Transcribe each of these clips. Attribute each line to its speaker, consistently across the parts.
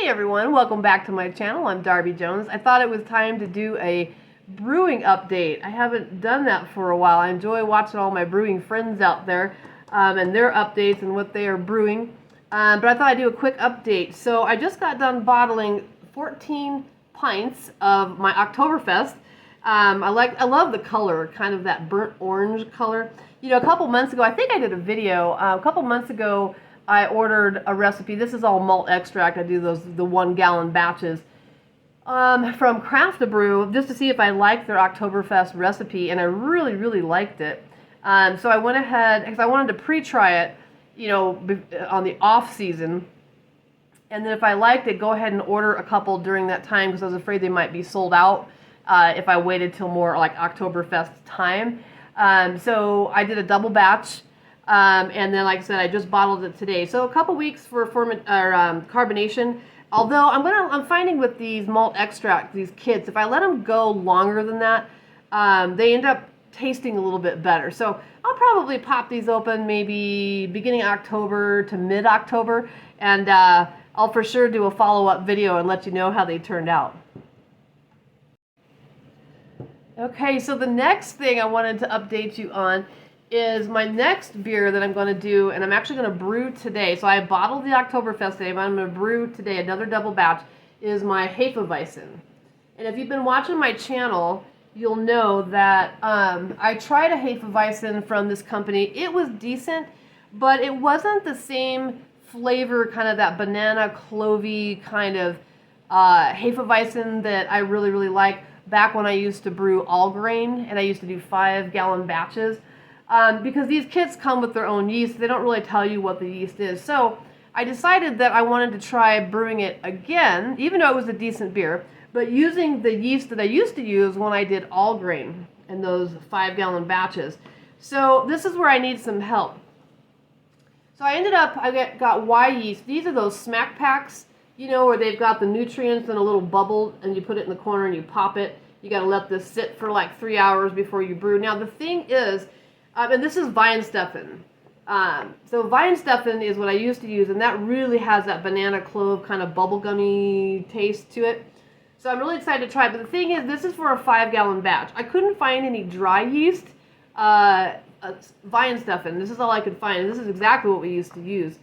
Speaker 1: Hey everyone, welcome back to my channel. I'm Darby Jones. I thought it was time to do a brewing update. I haven't done that for a while. I enjoy watching all my brewing friends out there and their updates and what they are brewing. But I thought I'd do a quick update. So I just got done bottling 14 pints of my Oktoberfest. I love the color, kind of that burnt orange color. You know, a couple months ago, I think I did a video, a couple months ago, I ordered a recipe. This is all malt extract. I do the 1 gallon batches from Craft Brew just to see if I liked their Oktoberfest recipe, and I really, really liked it. So I went ahead because I wanted to pre-try it, you know, on the off season, and then if I liked it, go ahead and order a couple during that time because I was afraid they might be sold out if I waited till more like Oktoberfest time. So I did a double batch. And then, like I said, I just bottled it today. So a couple weeks for carbonation. Although I'm finding with these malt extract, these kits, if I let them go longer than that, they end up tasting a little bit better. So I'll probably pop these open maybe beginning October to mid-October, and I'll for sure do a follow-up video and let you know how they turned out. Okay, so the next thing I wanted to update you on is my next beer that I'm going to do, and I'm actually going to brew today. So I bottled the Oktoberfest today, but I'm going to brew today another double batch, is my Hefeweizen. And if you've been watching my channel, you'll know that I tried a Hefeweizen from this company. It was decent, but it wasn't the same flavor, kind of that banana clovey kind of Hefeweizen that I really, really like back when I used to brew all grain, and I used to do 5 gallon batches. Because these kits come with their own yeast, they don't really tell you what the yeast is. So I decided that I wanted to try brewing it again, even though it was a decent beer, but using the yeast that I used to use when I did all grain in those 5 gallon batches. So this is where I need some help. So I got Y yeast. These are those smack packs, you know, where they've got the nutrients in a little bubble and you put it in the corner and you pop it. You got to let this sit for like 3 hours before you brew. Now the thing is, and this is Weihenstephan. So Weihenstephan is what I used to use, and that really has that banana clove kind of bubblegummy taste to it. So I'm really excited to try it. But the thing is, this is for a 5 gallon batch. I couldn't find any dry yeast. Weihenstephan, this is all I could find. And this is exactly what we used to use.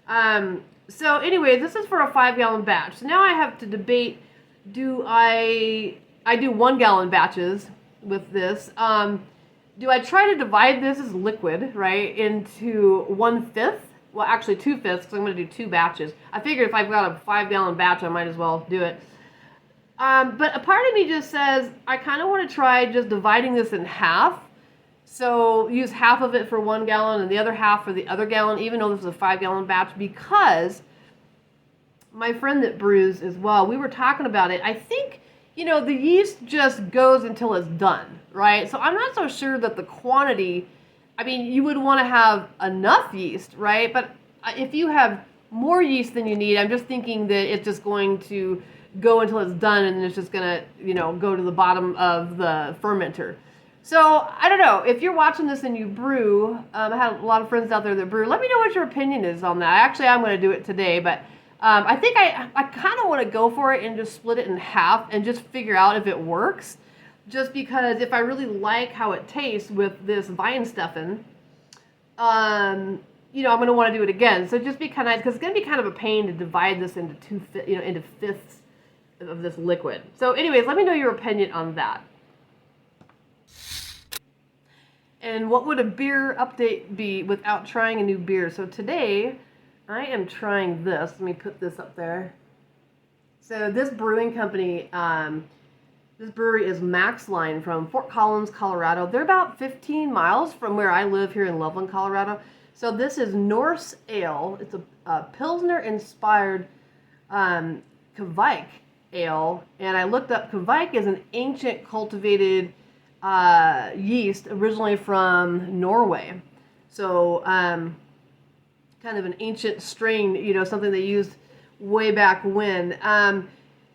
Speaker 1: So anyway, this is for a 5 gallon batch. So now I have to debate, do I do 1 gallon batches with this. Do I try to divide this as liquid, right, into 1/5? Well, actually 2/5, because I'm going to do 2 batches. I figured if I've got a 5 gallon batch, I might as well do it. But a part of me just says, I kind of want to try just dividing this in half. So use half of it for 1 gallon and the other half for the other gallon, even though this is a 5 gallon batch, because my friend that brews as well, we were talking about it. I think, you know, the yeast just goes until it's done, right? So I'm not so sure that the quantity, I mean, you would want to have enough yeast, right? But if you have more yeast than you need, I'm just thinking that it's just going to go until it's done and it's just going to, you know, go to the bottom of the fermenter. So, I don't know, if you're watching this and you brew, I have a lot of friends out there that brew, let me know what your opinion is on that. Actually, I'm going to do it today, but I think I kind of want to go for it and just split it in half and just figure out if it works. Just because if I really like how it tastes with this vine stuffing, I'm going to want to do it again. So just be kind of nice, because it's going to be kind of a pain to divide this into into fifths of this liquid. So anyways, let me know your opinion on that. And what would a beer update be without trying a new beer? So today, I am trying this. Let me put this up there. So this brewing company, this brewery is Max Line from Fort Collins, Colorado. They're about 15 miles from where I live here in Loveland, Colorado. So this is Norse Ale. It's a Pilsner-inspired Kvike ale. And I looked up, Kvike is an ancient cultivated yeast originally from Norway. So kind of an ancient strain, something they used way back when.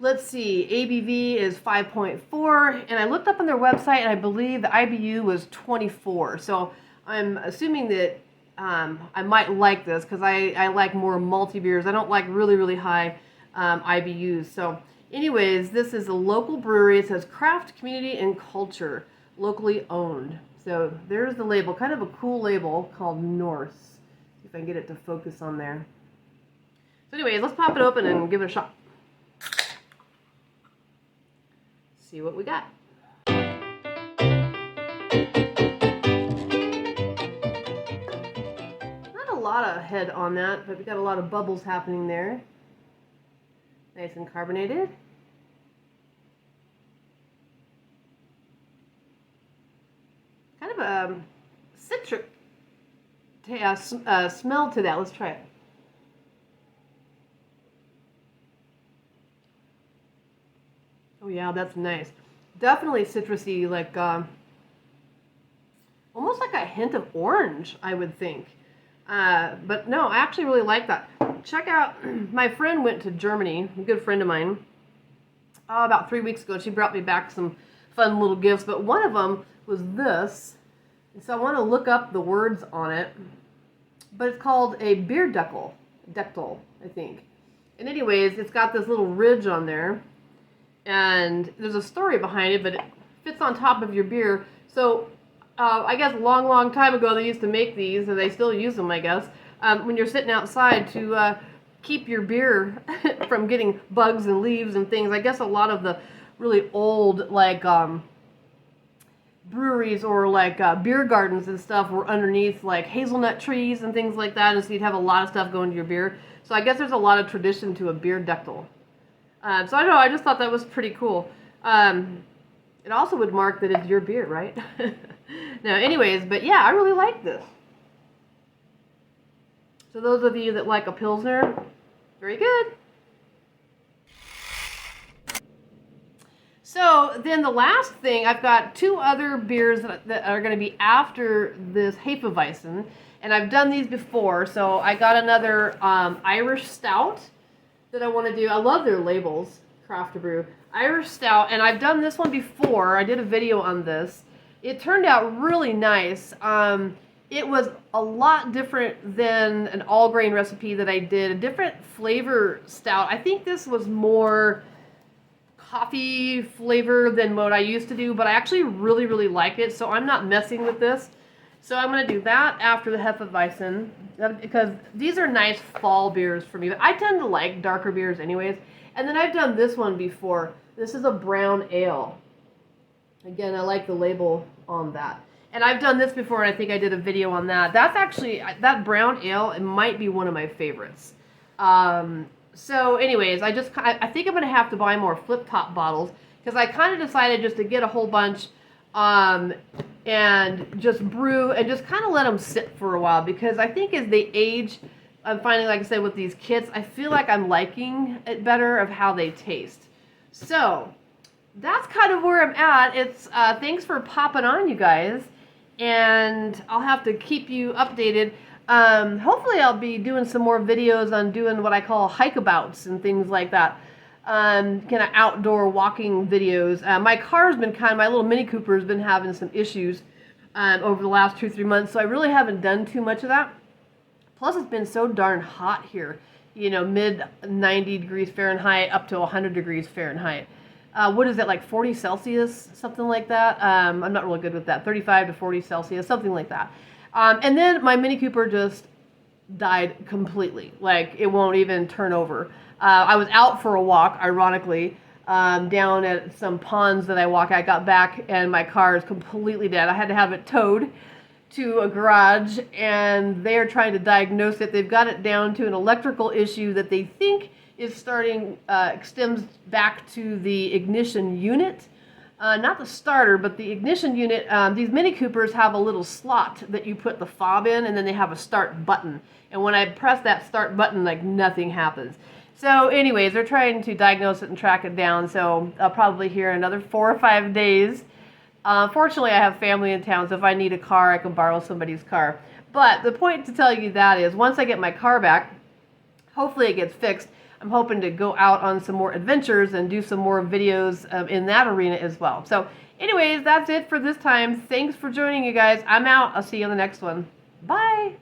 Speaker 1: Let's see, ABV is 5.4, and I looked up on their website, and I believe the IBU was 24. So I'm assuming that I might like this, because I like more malty beers. I don't like really, really high IBUs. So anyways, this is a local brewery. It says craft, community, and culture, locally owned. So there's the label, kind of a cool label called Norse. See if I can get it to focus on there. So anyways, let's pop it open and give it a shot. See what we got. Not a lot of head on that, but we got a lot of bubbles happening there. Nice and carbonated. Kind of a citric smell to that. Let's try it. Oh yeah, that's nice. Definitely citrusy, like almost like a hint of orange, I would think. But no, I actually really like that. Check out, my friend went to Germany, a good friend of mine, about 3 weeks ago. She brought me back some fun little gifts, but one of them was this. And so I want to look up the words on it. But it's called a beer deckel, I think. And anyways, it's got this little ridge on there. And there's a story behind it, but it fits on top of your beer. So I guess a long, long time ago they used to make these, and they still use them, I guess, when you're sitting outside to keep your beer from getting bugs and leaves and things. I guess a lot of the really old, like, breweries or like beer gardens and stuff were underneath like hazelnut trees and things like that, and so you'd have a lot of stuff going to your beer. So I guess there's a lot of tradition to a beer deckel. So I don't know, I just thought that was pretty cool. It also would mark that it's your beer, right? No, anyways, but yeah, I really like this. So those of you that like a Pilsner, very good. So then the last thing, I've got two other beers that are going to be after this Hefeweizen, and I've done these before. So I got another Irish Stout that I want to do. I love their labels, Craft to Brew. Irish Stout, and I've done this one before. I did a video on this. It turned out really nice. It was a lot different than an all-grain recipe that I did. A different flavor stout. I think this was more coffee flavor than what I used to do, but I actually really, really like it, so I'm not messing with this. So I'm going to do that after the Hefeweizen, because these are nice fall beers for me. I tend to like darker beers anyways. And then I've done this one before. This is a brown ale. Again, I like the label on that. And I've done this before, and I think I did a video on that. That's actually, that brown ale, it might be one of my favorites. So anyways, I think I'm going to have to buy more flip-top bottles, because I kind of decided just to get a whole bunch and just brew and just kind of let them sit for a while, because I think as they age, I'm finding, like I said, with these kits, I feel like I'm liking it better of how they taste. So that's kind of where I'm at. It's thanks for popping on, you guys, and I'll have to keep you updated. Hopefully I'll be doing some more videos on doing what I call hike-abouts and things like that. kind of outdoor walking videos. My car's been my little Mini Cooper has been having some issues over the last 2-3 months, so I really haven't done too much of that. Plus, it's been so darn hot here, mid 90 degrees Fahrenheit up to 100 degrees Fahrenheit. What is that, like 40 Celsius, something like that? I'm not really good with that. 35 to 40 Celsius, something like that. And then my Mini Cooper just died completely. Like, it won't even turn over. I was out for a walk, ironically, down at some ponds that I walk. I got back and my car is completely dead. I had to have it towed to a garage, and they are trying to diagnose it. They've got it down to an electrical issue that they think is extends back to the ignition unit. Not the starter, but the ignition unit. These Mini Coopers have a little slot that you put the fob in, and then they have a start button. And when I press that start button, like, nothing happens. So anyways, they're trying to diagnose it and track it down. So I'll probably hear another 4 or 5 days. Fortunately, I have family in town, so if I need a car, I can borrow somebody's car. But the point to tell you that is, once I get my car back, hopefully it gets fixed. I'm hoping to go out on some more adventures and do some more videos in that arena as well. So anyways, that's it for this time. Thanks for joining, you guys. I'm out. I'll see you on the next one. Bye.